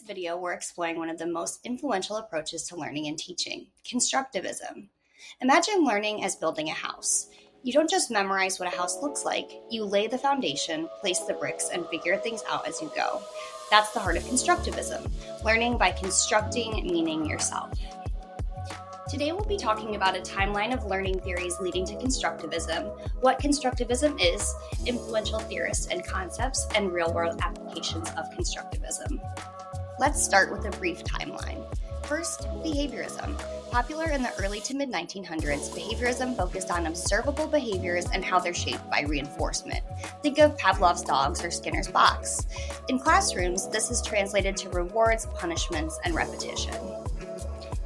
this video, we're exploring one of the most influential approaches to learning and teaching, constructivism. Imagine learning as building a house. You don't just memorize what a house looks like, you lay the foundation, place the bricks, and figure things out as you go. That's the heart of constructivism, learning by constructing meaning yourself. Today we'll be talking about a timeline of learning theories leading to constructivism, what constructivism is, influential theorists and concepts, and real-world applications of constructivism. Let's start with a brief timeline. First, behaviorism. Popular in the early to mid-1900s, behaviorism focused on observable behaviors and how they're shaped by reinforcement. Think of Pavlov's dogs or Skinner's box. In classrooms, this is translated to rewards, punishments, and repetition.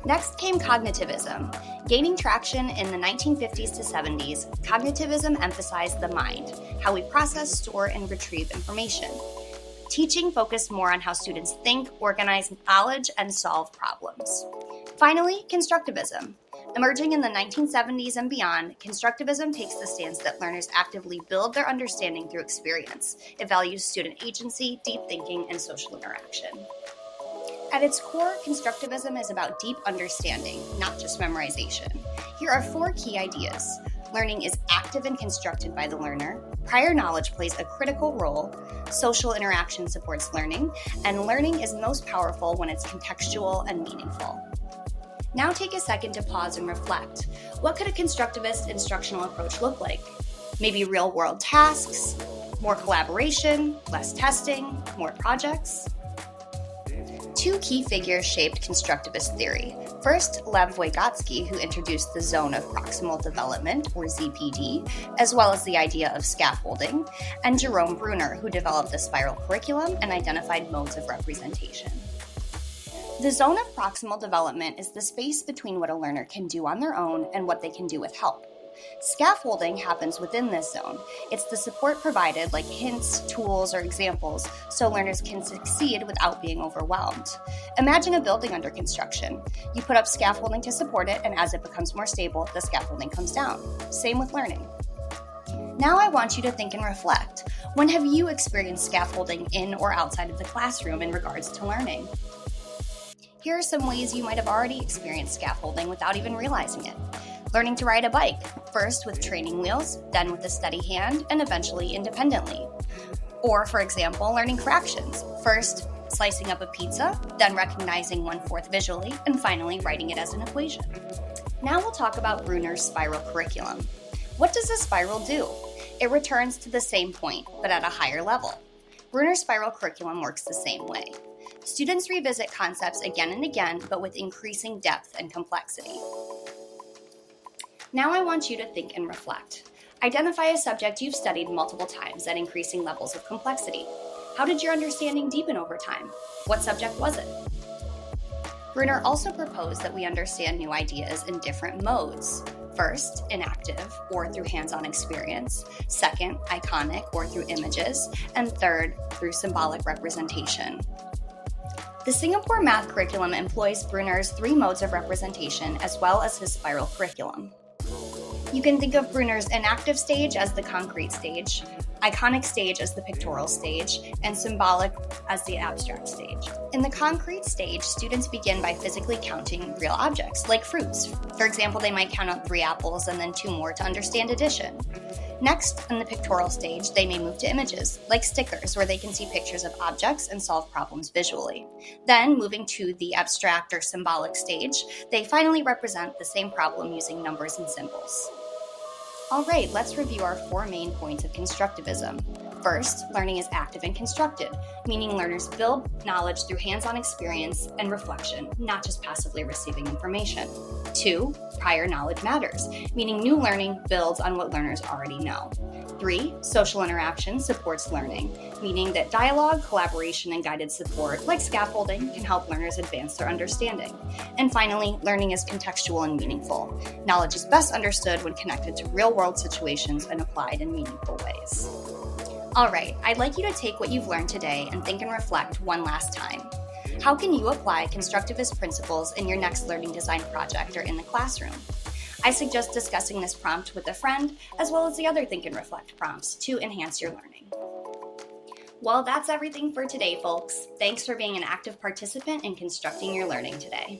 Next came cognitivism. Gaining traction in the 1950s to 70s, cognitivism emphasized the mind, how we process, store, and retrieve information. Teaching focused more on how students think, organize knowledge, and solve problems. Finally, constructivism. Emerging in the 1970s and beyond, constructivism takes the stance that learners actively build their understanding through experience. It values student agency, deep thinking, and social interaction. At its core, constructivism is about deep understanding, not just memorization. Here are 4 key ideas. Learning is active and constructed by the learner. Prior knowledge plays a critical role. Social interaction supports learning. And learning is most powerful when it's contextual and meaningful. Now take a second to pause and reflect. What could a constructivist instructional approach look like? Maybe real-world tasks, more collaboration, less testing, more projects? 2 key figures shaped constructivist theory. First, Lev Vygotsky, who introduced the zone of proximal development, or ZPD, as well as the idea of scaffolding, and Jerome Bruner, who developed the spiral curriculum and identified modes of representation. The zone of proximal development is the space between what a learner can do on their own and what they can do with help. Scaffolding happens within this zone. It's the support provided, like hints, tools, or examples, so learners can succeed without being overwhelmed. Imagine a building under construction. You put up scaffolding to support it, and as it becomes more stable, the scaffolding comes down. Same with learning. Now I want you to think and reflect. When have you experienced scaffolding in or outside of the classroom in regards to learning? Here are some ways you might have already experienced scaffolding without even realizing it. Learning to ride a bike, first with training wheels, then with a steady hand, and eventually independently. Or, for example, learning fractions, first slicing up a pizza, then recognizing 1/4 visually, and finally writing it as an equation. Now we'll talk about Bruner's spiral curriculum. What does a spiral do? It returns to the same point, but at a higher level. Bruner's spiral curriculum works the same way. Students revisit concepts again and again, but with increasing depth and complexity. Now I want you to think and reflect. Identify a subject you've studied multiple times at increasing levels of complexity. How did your understanding deepen over time? What subject was it? Bruner also proposed that we understand new ideas in different modes. First, inactive, or through hands-on experience. Second, iconic, or through images. And third, through symbolic representation. The Singapore math curriculum employs Bruner's 3 modes of representation as well as his spiral curriculum. You can think of Bruner's inactive stage as the concrete stage, iconic stage as the pictorial stage, and symbolic as the abstract stage. In the concrete stage, students begin by physically counting real objects, like fruits. For example, they might count out 3 apples and then 2 more to understand addition. Next, in the pictorial stage, they may move to images, like stickers, where they can see pictures of objects and solve problems visually. Then, moving to the abstract or symbolic stage, they finally represent the same problem using numbers and symbols. All right, let's review our 4 main points of constructivism. First, learning is active and constructed, meaning learners build knowledge through hands-on experience and reflection, not just passively receiving information. 2, prior knowledge matters, meaning new learning builds on what learners already know. 3, social interaction supports learning, meaning that dialogue, collaboration, and guided support, like scaffolding, can help learners advance their understanding. And finally, learning is contextual and meaningful. Knowledge is best understood when connected to real-world situations and applied in meaningful ways. All right, I'd like you to take what you've learned today and think and reflect one last time. How can you apply constructivist principles in your next learning design project or in the classroom? I suggest discussing this prompt with a friend, as well as the other think and reflect prompts to enhance your learning. Well, that's everything for today, folks. Thanks for being an active participant in constructing your learning today.